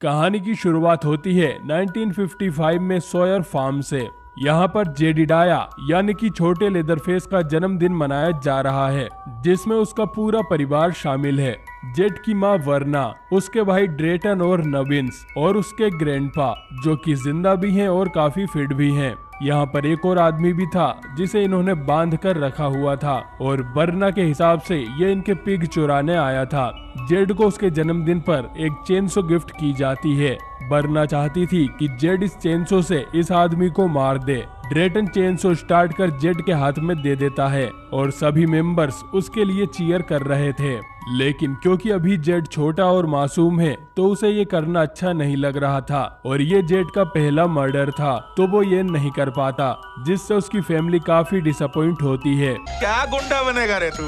कहानी की शुरुआत होती है 1955 में सॉयर फार्म से। यहाँ पर जेडिडाया यानी कि छोटे लेदरफेस का जन्मदिन मनाया जा रहा है, जिसमें उसका पूरा परिवार शामिल है। जेड की माँ वर्ना, उसके भाई ड्रेटन और नविन्स और उसके ग्रैंडपा जो कि जिंदा भी हैं और काफी फिट भी हैं। यहाँ पर एक और आदमी भी था जिसे इन्होंने बांध कर रखा हुआ था और बर्ना के हिसाब से ये इनके पिग चुराने आया था। जेड को उसके जन्मदिन पर एक चेनसो गिफ्ट की जाती है। बर्ना चाहती थी कि जेड इस चेनसो से इस आदमी को मार दे। ड्रेटन चेनसो स्टार्ट कर जेड के हाथ में दे देता है और सभी मेंबर्स उसके लिए चीयर कर रहे थे, लेकिन क्योंकि अभी जेड छोटा और मासूम है तो उसे ये करना अच्छा नहीं लग रहा था और ये जेड का पहला मर्डर था, तो वो ये नहीं कर पाता, जिससे उसकी फैमिली काफी डिसअपॉइंट होती है। क्या गुंडा बनेगा रे तू?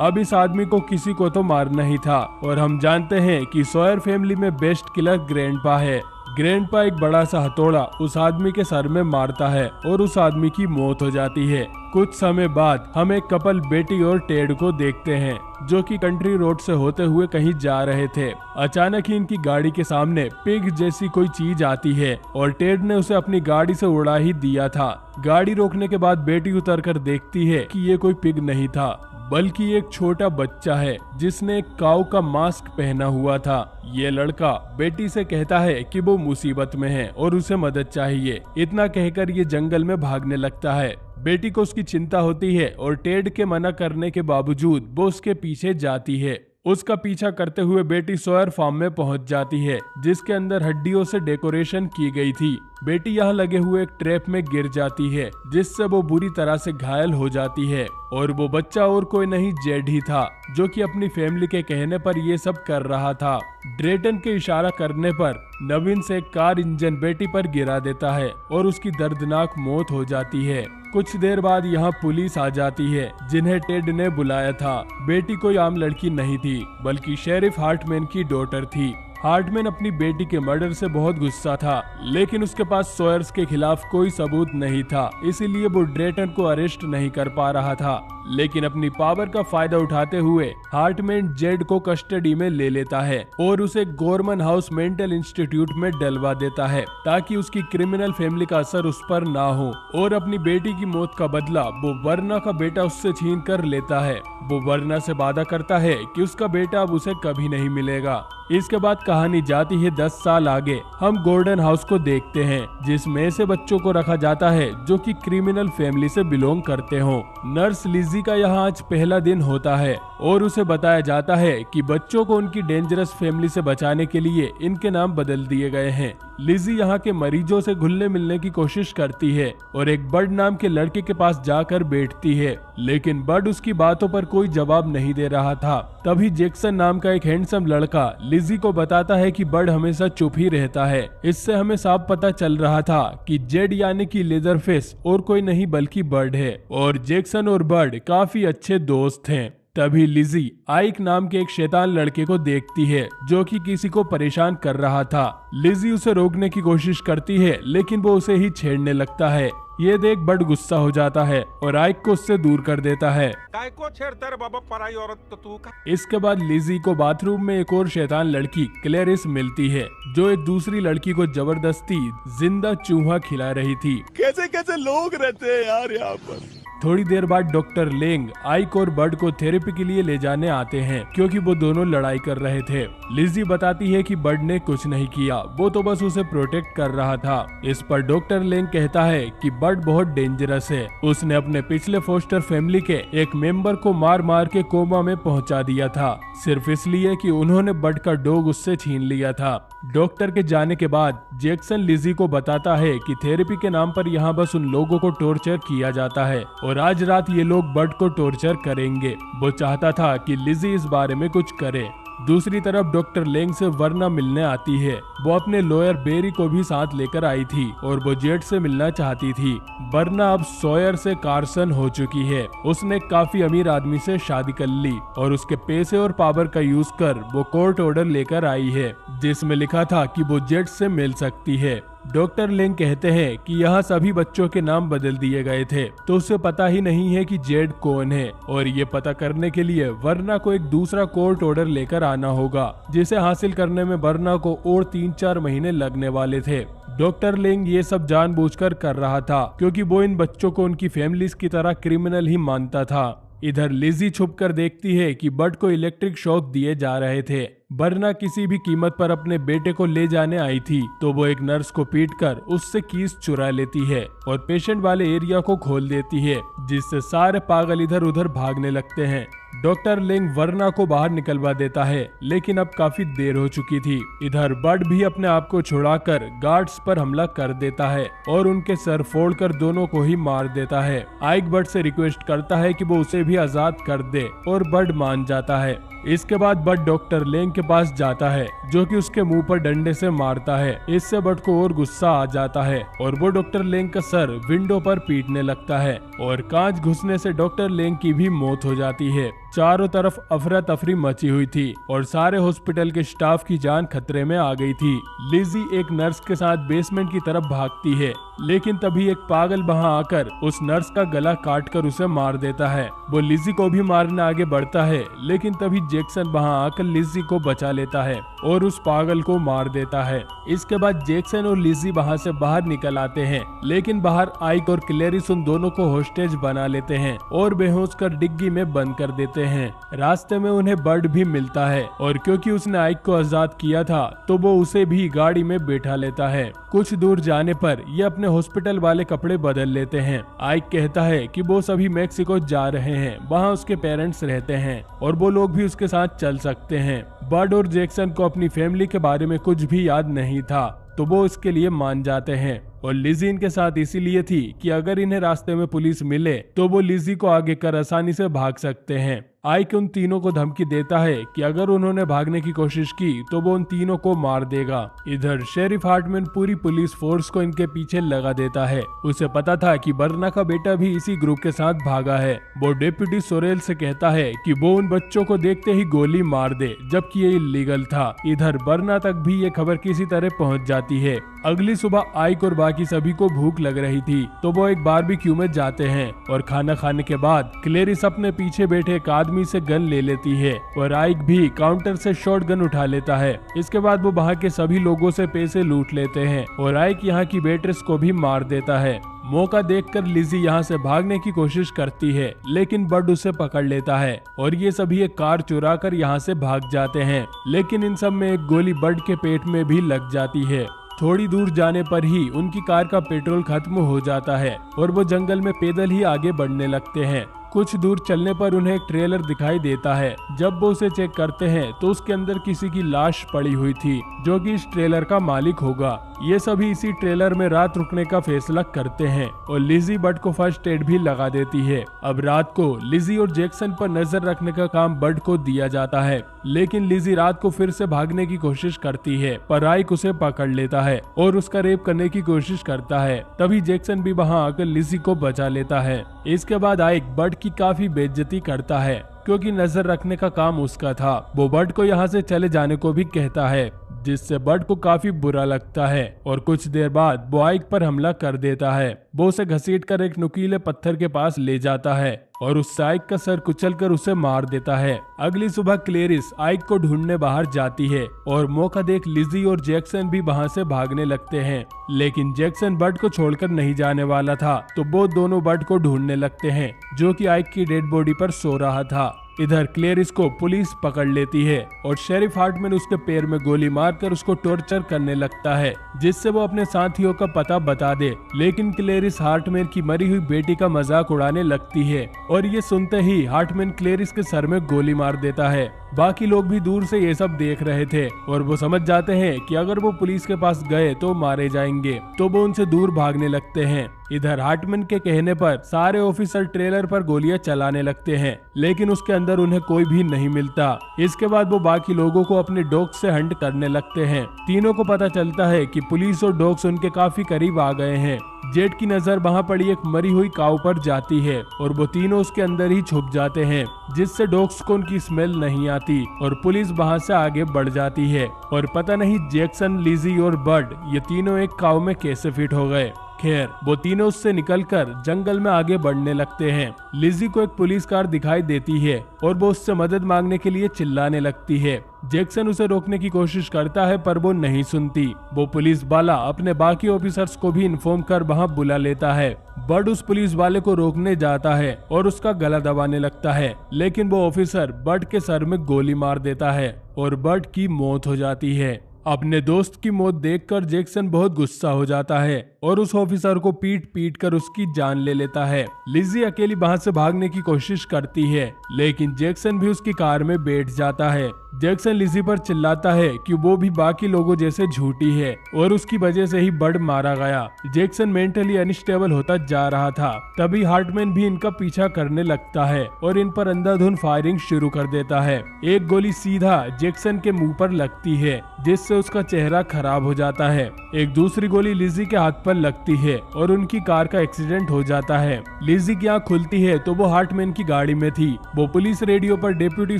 अब इस आदमी को किसी को तो मारना ही था और हम जानते हैं कि सॉयर फैमिली में बेस्ट किलर ग्रैंडपा है। ग्रैंडपा एक बड़ा सा हथौड़ा उस आदमी के सर में मारता है और उस आदमी की मौत हो जाती है। कुछ समय बाद हम एक कपल बेटी और टेड को देखते हैं जो कि कंट्री रोड से होते हुए कहीं जा रहे थे। अचानक ही इनकी गाड़ी के सामने पिग जैसी कोई चीज आती है और टेड ने उसे अपनी गाड़ी से उड़ा ही दिया था। गाड़ी रोकने के बाद बेटी उतर कर देखती है कि ये कोई पिग नहीं था बल्कि एक छोटा बच्चा है जिसने एक काऊ का मास्क पहना हुआ था। ये लड़का बेटी से कहता है कि वो मुसीबत में है और उसे मदद चाहिए। इतना कहकर ये जंगल में भागने लगता है। बेटी को उसकी चिंता होती है और टेड के मना करने के बावजूद वो उसके पीछे जाती है। उसका पीछा करते हुए बेटी सॉयर फार्म में पहुंच जाती है जिसके अंदर हड्डियों से डेकोरेशन की गई थी। बेटी यहाँ लगे हुए एक ट्रैप में गिर जाती है जिससे वो बुरी तरह से घायल हो जाती है और वो बच्चा और कोई नहीं जेड ही था जो कि अपनी फैमिली के कहने पर ये सब कर रहा था। ड्रेटन के इशारा करने पर नवीन से कार इंजन बेटी पर गिरा देता है और उसकी दर्दनाक मौत हो जाती है। कुछ देर बाद यहाँ पुलिस आ जाती है जिन्हें टेड ने बुलाया था। बेटी कोई आम लड़की नहीं थी बल्कि शेरिफ हार्टमैन की डॉटर थी। हार्टमैन अपनी बेटी के मर्डर से बहुत गुस्सा था, लेकिन उसके पास सॉयर्स के खिलाफ कोई सबूत नहीं था, इसीलिए वो ड्रेटन को अरेस्ट नहीं कर पा रहा था। लेकिन अपनी पावर का फायदा उठाते हुए हार्टमैन जेड को कस्टडी में ले लेता है और उसे गोरमन हाउस मेंटल इंस्टीट्यूट में डलवा देता है ताकि उसकी क्रिमिनल फैमिली का असर उस पर ना हो। और अपनी बेटी की मौत का बदला वो वर्ना का बेटा उससे छीन कर लेता है। वो वर्ना से वादा करता है कि उसका बेटा अब उसे कभी नहीं मिलेगा। इसके बाद कहानी जाती है 10 साल आगे। हम गोल्डन हाउस को देखते हैं जिसमें ऐसे बच्चों को रखा जाता है जो कि क्रिमिनल फैमिली से बिलोंग करते हों। नर्स लिजी का यहाँ आज पहला दिन होता है और उसे बताया जाता है कि बच्चों को उनकी डेंजरस फैमिली से बचाने के लिए इनके नाम बदल दिए गए हैं। लिजी यहाँ के मरीजों से घुलने मिलने की कोशिश करती है और एक बर्ड नाम के लड़के के पास जाकर बैठती है, लेकिन बर्ड उसकी बातों पर कोई जवाब नहीं दे रहा था। तभी जैक्सन नाम का एक हैंडसम लड़का लिजी को बताता है कि बर्ड हमेशा चुप ही रहता है। इससे हमें साफ पता चल रहा था कि जेड यानी कि लेदरफेस और कोई नहीं बल्कि बर्ड है और जैक्सन और बर्ड काफी अच्छे दोस्त हैं। तभी लिजी आइक नाम के एक शैतान लड़के को देखती है जो कि किसी को परेशान कर रहा था। लिजी उसे रोकने की कोशिश करती है लेकिन वो उसे ही छेड़ने लगता है। ये देख बर्ड गुस्सा हो जाता है और आइक को उससे दूर कर देता है। काय को छेड़ता रे बाबा, पराई औरत तो तू का। इसके बाद लिजी को बाथरूम में एक और शैतान लड़की क्लेरिस मिलती है जो एक दूसरी लड़की को जबरदस्ती जिंदा चूहा खिला रही थी। कैसे कैसे लोग रहते हैं यार यहाँ पर। थोड़ी देर बाद डॉक्टर लेंग आइक और बर्ड को थेरेपी के लिए ले जाने आते हैं क्योंकि वो दोनों लड़ाई कर रहे थे। लिजी बताती है कि बर्ड ने कुछ नहीं किया, वो तो बस उसे प्रोटेक्ट कर रहा था। इस पर डॉक्टर लेंग कहता है कि बर्ड बहुत डेंजरस है। उसने अपने पिछले फोस्टर फैमिली के एक मेंबर को मार मार के कोमा में पहुंचा दिया था, सिर्फ इसलिए कि उन्होंने बर्ड का डॉग उससे छीन लिया था। डॉक्टर के जाने के बाद जैक्सन लिजी को बताता है कि थेरेपी के नाम पर यहाँ बस उन लोगों को टॉर्चर किया जाता है और आज रात ये लोग बर्ड को टॉर्चर करेंगे। वो चाहता था कि लिजी इस बारे में कुछ करे। दूसरी तरफ डॉक्टर लेंग से वर्ना मिलने आती है। वो अपने लॉयर बेरी को भी साथ लेकर आई थी और वो जेड से मिलना चाहती थी। वर्ना अब सॉयर से कार्सन हो चुकी है। उसने काफी अमीर आदमी से शादी कर ली और उसके पैसे और पावर का यूज कर वो कोर्ट ऑर्डर लेकर आई है जिसमें लिखा था कि वो जेड से मिल सकती है। डॉक्टर लेंग कहते हैं कि यहाँ सभी बच्चों के नाम बदल दिए गए थे, तो उसे पता ही नहीं है कि जेड कौन है, और ये पता करने के लिए वर्ना को एक दूसरा कोर्ट ऑर्डर लेकर आना होगा, जिसे हासिल करने में वर्ना को और 3-4 महीने लगने वाले थे। डॉक्टर लेंग ये सब जानबूझकर कर रहा था क्योंकि वो इन बच्चों को उनकी फैमिलीज की तरह क्रिमिनल ही मानता था। इधर लिजी छुपकर देखती है कि बड को इलेक्ट्रिक शॉक दिए जा रहे थे। बर्ना किसी भी कीमत पर अपने बेटे को ले जाने आई थी, तो वो एक नर्स को पीटकर उससे कीज चुरा लेती है और पेशेंट वाले एरिया को खोल देती है, जिससे सारे पागल इधर उधर भागने लगते हैं। डॉक्टर लेंग वर्ना को बाहर निकलवा देता है, लेकिन अब काफी देर हो चुकी थी। इधर बड भी अपने आप को छुड़ाकर गार्ड्स पर हमला कर देता है और उनके सर फोड़कर दोनों को ही मार देता है। आइक बड से रिक्वेस्ट करता है कि वो उसे भी आजाद कर दे और बड मान जाता है। इसके बाद बड डॉक्टर लेंग के पास जाता है, जो कि उसके मुंह पर डंडे से मारता है। इससे बड को और गुस्सा आ जाता है और वो डॉक्टर लेंग का सर विंडो पर पीटने लगता है और कांच घुसने से डॉक्टर लेंग की भी मौत हो जाती है। चारों तरफ अफरा तफरी मची हुई थी और सारे हॉस्पिटल के स्टाफ की जान खतरे में आ गई थी। लिजी एक नर्स के साथ बेसमेंट की तरफ भागती है, लेकिन तभी एक पागल वहां आकर उस नर्स का गला काटकर उसे मार देता है। वो लिजी को भी मारने आगे बढ़ता है, लेकिन तभी जैक्सन वहां आकर लिजी को बचा लेता है और उस पागल को मार देता है। इसके बाद जैक्सन और लिजी वहां से बाहर निकल आते हैं, लेकिन बाहर आइक और क्लेरिस उन दोनों को होस्टेज बना लेते हैं और बेहोश कर डिग्गी में बंद कर देते हैं। रास्ते में उन्हें बर्ड भी मिलता है और क्योंकि उसने आइक को आजाद किया था, तो वो उसे भी गाड़ी में बैठा लेता है। कुछ दूर जाने पर ये अपने हॉस्पिटल वाले कपड़े बदल लेते हैं। आइक कहता है कि वो सभी मेक्सिको जा रहे हैं, वहाँ उसके पेरेंट्स रहते हैं और वो लोग भी उसके साथ चल सकते हैं। बर्ड और जैक्सन को अपनी फैमिली के बारे में कुछ भी याद नहीं था, तो वो इसके लिए मान जाते हैं। और लिजी इनके साथ इसीलिए थी कि अगर इन्हें रास्ते में पुलिस मिले तो वो लिजी को आगे कर आसानी से भाग सकते हैं। आइक उन तीनों को धमकी देता है कि अगर उन्होंने भागने की कोशिश की तो वो उन तीनों को मार देगा। इधर शेरिफ हार्टमैन पूरी पुलिस फोर्स को इनके पीछे लगा देता है। उसे पता था कि बर्ना का बेटा भी इसी ग्रुप के साथ भागा है। वो डेप्यूटी सोरेल से कहता है कि वो उन बच्चों को देखते ही गोली मार दे, जबकि ये इलीगल था। इधर बर्ना तक भी ये खबर किसी तरह पहुँच जाती है। अगली सुबह आइक और बाकी सभी को भूख लग रही थी, तो वो एक बारबेक्यू में जाते हैं और खाना खाने के बाद क्लेरिस अपने पीछे बैठे एक आदमी से गन ले लेती है और आइक भी काउंटर से शॉट गन उठा लेता है। इसके बाद वो वहाँ के सभी लोगों से पैसे लूट लेते हैं और आइक यहाँ की वेट्रेस को भी मार देता है। मौका देखकर लिजी यहाँ से भागने की कोशिश करती है, लेकिन बर्ड उसे पकड़ लेता है और ये सभी एक कार चुरा कर यहाँ से भाग जाते हैं। लेकिन इन सब में एक गोली बर्ड के पेट में भी लग जाती है। थोड़ी दूर जाने पर ही उनकी कार का पेट्रोल खत्म हो जाता है और वो जंगल में पैदल ही आगे बढ़ने लगते हैं। कुछ दूर चलने पर उन्हें एक ट्रेलर दिखाई देता है। जब वो उसे चेक करते हैं तो उसके अंदर किसी की लाश पड़ी हुई थी, जो कि इस ट्रेलर का मालिक होगा। ये सभी इसी ट्रेलर में रात रुकने का फैसला करते हैं और लिजी बर्ड को फर्स्ट एड भी लगा देती है। अब रात को लिजी और जैक्सन पर नजर रखने का काम बर्ड को दिया जाता है, लेकिन लिजी रात को फिर से भागने की कोशिश करती है, पर आइक उसे पकड़ लेता है और उसका रेप करने की कोशिश करता है। तभी जैक्सन भी वहाँ आकर लिजी को बचा लेता है। इसके बाद आइक बर्ड की काफी बेइज्जती करता है, क्योंकि नजर रखने का काम उसका था। वो बर्ड को यहाँ से चले जाने को भी कहता है, जिससे बर्ड को काफी बुरा लगता है और कुछ देर बाद वो आइक पर हमला कर देता है। वो उसे घसीटकर एक नुकीले पत्थर के पास ले जाता है और उस आइक का सर कुचलकर उसे मार देता है। अगली सुबह क्लेरिस आइक को ढूंढने बाहर जाती है और मौका देख लिजी और जैक्सन भी वहां से भागने लगते हैं, लेकिन जैक्सन बर्ड को छोड़कर नहीं जाने वाला था, तो वो दोनों बर्ड को ढूंढने लगते हैं, जो कि आइक की डेड बॉडी पर सो रहा था। इधर क्लेरिस को पुलिस पकड़ लेती है और शेरिफ हार्टमैन उसके पैर में गोली मारकर उसको टॉर्चर करने लगता है, जिससे वो अपने साथियों का पता बता दे। लेकिन क्लेरिस हार्टमैन की मरी हुई बेटी का मजाक उड़ाने लगती है और ये सुनते ही हार्टमैन क्लेरिस के सर में गोली मार देता है। बाकी लोग भी दूर से ये सब देख रहे थे और वो समझ जाते हैं कि अगर वो पुलिस के पास गए तो मारे जाएंगे, तो वो उनसे दूर भागने लगते हैं। इधर हार्टमैन के कहने पर सारे ऑफिसर ट्रेलर पर गोलियां चलाने लगते हैं, लेकिन उसके अंदर उन्हें कोई भी नहीं मिलता। इसके बाद वो बाकी लोगों को अपने डॉग्स से हंट करने लगते हैं। तीनों को पता चलता है कि पुलिस और डॉग्स उनके काफी करीब आ गए हैं। जेड की नजर वहाँ पड़ी एक मरी हुई काऊ पर जाती है और वो तीनों उसके अंदर ही छुप जाते हैं, जिससे डॉग्स को उनकी स्मेल नहीं आती और पुलिस वहाँ से आगे बढ़ जाती है। और पता नहीं जैक्सन, लिजी और बर्ड ये तीनों एक काऊ में कैसे फिट हो गए। खैर वो तीनों उससे निकलकर जंगल में आगे बढ़ने लगते हैं। लिजी को एक पुलिस कार दिखाई देती है और वो उससे मदद मांगने के लिए चिल्लाने लगती है। जैक्सन उसे रोकने की कोशिश करता है पर वो नहीं सुनती। वो पुलिस वाला अपने बाकी ऑफिसर्स को भी इन्फॉर्म कर वहाँ बुला लेता है। बर्ड उस पुलिस वाले को रोकने जाता है और उसका गला दबाने लगता है, लेकिन वो ऑफिसर बर्ड के सर में गोली मार देता है और बर्ड की मौत हो जाती है। अपने दोस्त की मौत देखकर जैक्सन बहुत गुस्सा हो जाता है और उस ऑफिसर को पीट पीट कर उसकी जान ले लेता है। लिजी अकेली वहां से भागने की कोशिश करती है, लेकिन जैक्सन भी उसकी कार में बैठ जाता है। जैक्सन लिजी पर चिल्लाता है कि वो भी बाकी लोगों जैसे झूठी है और उसकी वजह से ही बर्ड मारा गया। जैक्सन मेंटली अनस्टेबल होता जा रहा था, तभी हार्टमैन भी इनका पीछा करने लगता है और इन पर अंधाधुंध फायरिंग शुरू कर देता है। एक गोली सीधा जैक्सन के मुंह पर लगती है, जिससे उसका चेहरा खराब हो जाता है। एक दूसरी गोली लिजी के हाथ पर लगती है और उनकी कार का एक्सीडेंट हो जाता है। लिजी की आंख खुलती है तो वो हार्टमैन की गाड़ी में थी। वो पुलिस रेडियो पर डेप्यूटी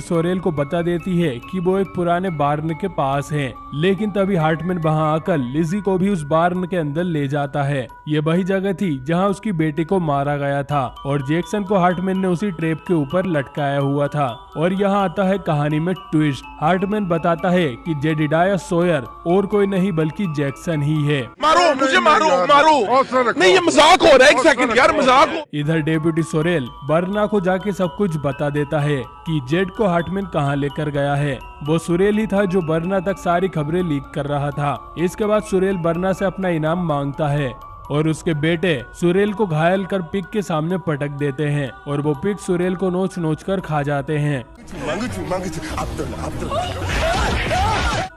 सोरेल को बता देती है कि वो एक पुराने बार्न के पास है, लेकिन तभी हार्टमैन वहां आकर लिजी को भी उस बार्न के अंदर ले जाता है। ये वही जगह थी जहां उसकी बेटी को मारा गया था और जैक्सन को हार्टमैन ने उसी ट्रेप के ऊपर लटकाया हुआ था। और यहाँ आता है कहानी में ट्विस्ट। हार्टमैन बताता है कि जेडिडाया सोयर और कोई नहीं बल्कि जैक्सन ही है। मारो मुझे, मारो मारो, नहीं ये मजाक हो रहा है, एक सेकंड यार, मजाक हो। इधर डेप्यूटी सोरेल बर्ना को जाके सब कुछ बता देता है कि जेड को हार्टमैन कहाँ लेकर गया है। वो सुरेल ही था जो बर्ना तक सारी खबरें लीक कर रहा था। इसके बाद सुरेल बर्ना से अपना इनाम मांगता है और उसके बेटे सुरेल को घायल कर पिग के सामने पटक देते हैं और वो पिग सुरेल को नोच नोच कर खा जाते हैं।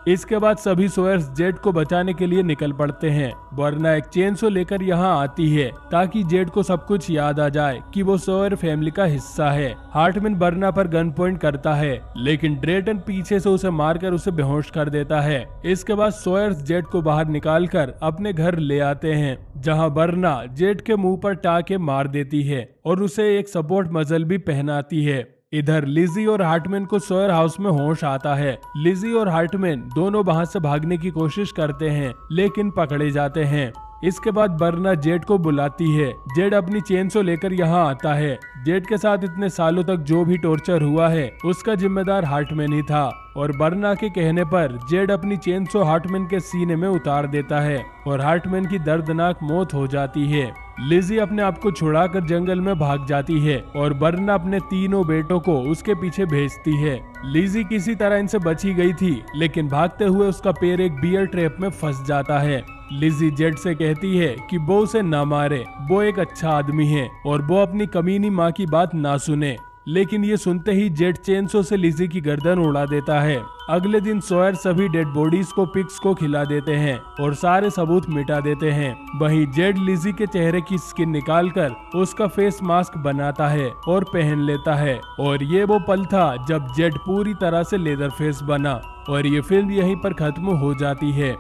इसके बाद सभी सोयर्स जेड को बचाने के लिए निकल पड़ते हैं। बर्ना एक चेनसो लेकर यहाँ आती है ताकि जेड को सब कुछ याद आ जाए कि वो सोयर फैमिली का हिस्सा है। हार्टमैन बर्ना पर गन पॉइंट करता है, लेकिन ड्रेटन पीछे से उसे मारकर उसे बेहोश कर देता है। इसके बाद सोयर्स जेड को बाहर निकालकर अपने घर ले आते हैं, जहाँ बर्ना जेड के मुंह पर टाके मार देती है और उसे एक सपोर्ट मजल भी पहनाती है। इधर लिजी और हार्टमैन को सोयर हाउस में होश आता है। लिजी और हार्टमैन दोनों वहां से भागने की कोशिश करते हैं, लेकिन पकड़े जाते हैं। इसके बाद बर्ना जेड को बुलाती है। जेड अपनी चेनसो लेकर यहाँ आता है। जेड के साथ इतने सालों तक जो भी टॉर्चर हुआ है उसका जिम्मेदार हार्टमैन ही था और बर्ना के कहने पर जेड अपनी चेनसो हार्टमैन के सीने में उतार देता है और हार्टमैन की दर्दनाक मौत हो जाती है। लिजी अपने आप को छुड़ाकर जंगल में भाग जाती है और बर्ना अपने तीनों बेटों को उसके पीछे भेजती है। लिजी किसी तरह इनसे बची गई थी, लेकिन भागते हुए उसका पैर एक बियर ट्रैप में फंस जाता है। लिजी जेड से कहती है कि वो उसे ना मारे, वो एक अच्छा आदमी है और वो अपनी कमीनी माँ की बात ना सुने। लेकिन ये सुनते ही जेड चेनसो से लिजी की गर्दन उड़ा देता है। अगले दिन सोयर सभी डेड बॉडीज को पिग्स को खिला देते हैं और सारे सबूत मिटा देते हैं। वहीं जेड लिजी के चेहरे की स्किन निकालकर उसका फेस मास्क बनाता है और पहन लेता है। और ये वो पल था जब जेड पूरी तरह से लेदर फेस बना और ये फिल्म यहीं पर खत्म हो जाती है।